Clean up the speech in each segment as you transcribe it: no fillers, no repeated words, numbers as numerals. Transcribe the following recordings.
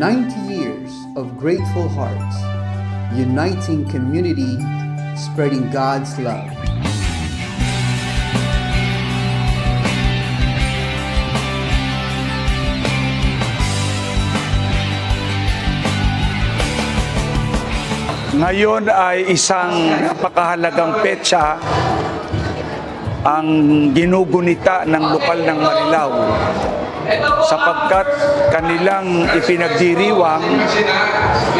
90 years of grateful hearts, uniting community, spreading God's love. Ngayon ay isang napakahalagang petsa ang ginugunita ng lokal ng Marilao sapagkat kanilang ipinagdiriwang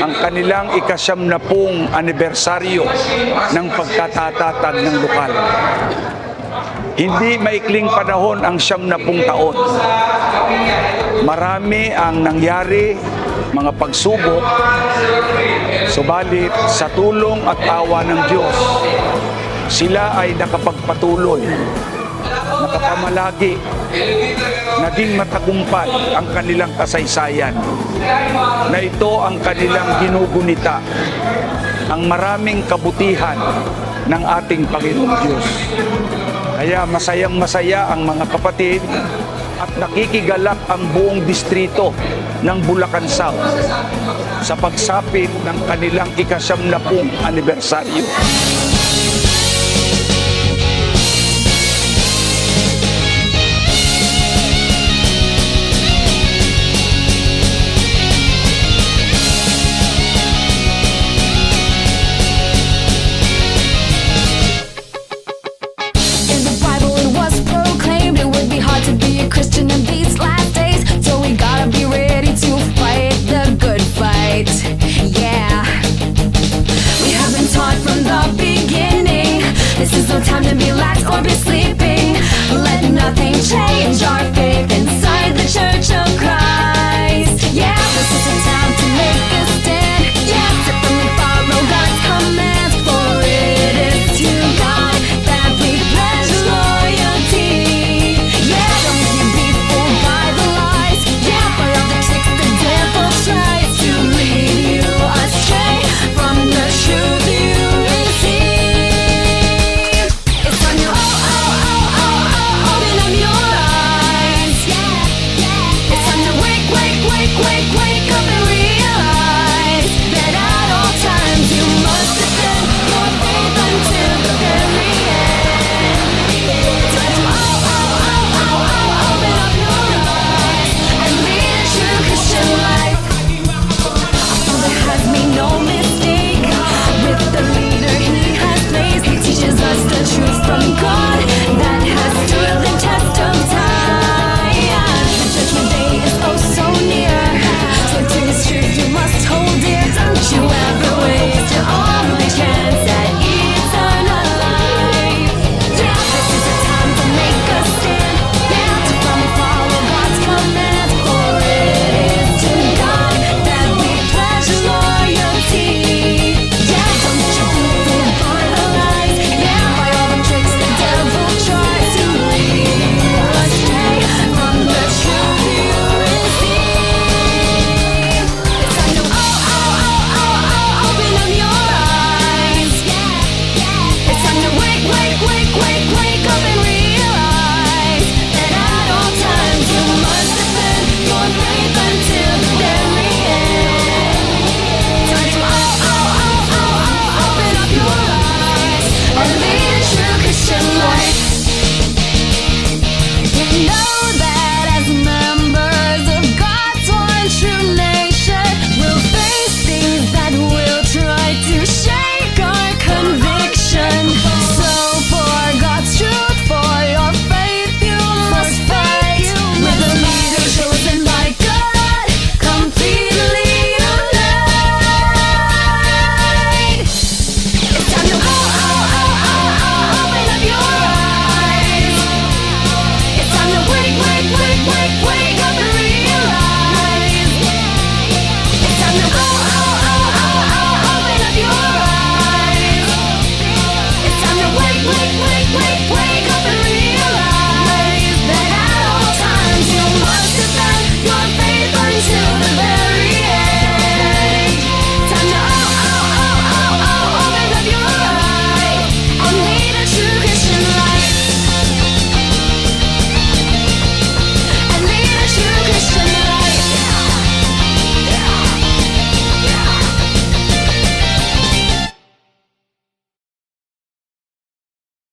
ang kanilang ika-70 anibersaryo ng pagkatatatag ng lokal. Hindi maikling panahon ang 70 taon. Marami ang nangyari, mga pagsubok, subalit sa tulong at awa ng Diyos, sila ay nakapagpatuloy, nakapamalagi, naging matagumpay ang kanilang kasaysayan, na ito ang kanilang ginugunita, ang maraming kabutihan ng ating Panginoong Diyos. Kaya masayang-masaya ang mga kapatid at nakikigalak ang buong distrito ng Bulacan South sa pagsapit ng kanilang ika-70 anibersaryo.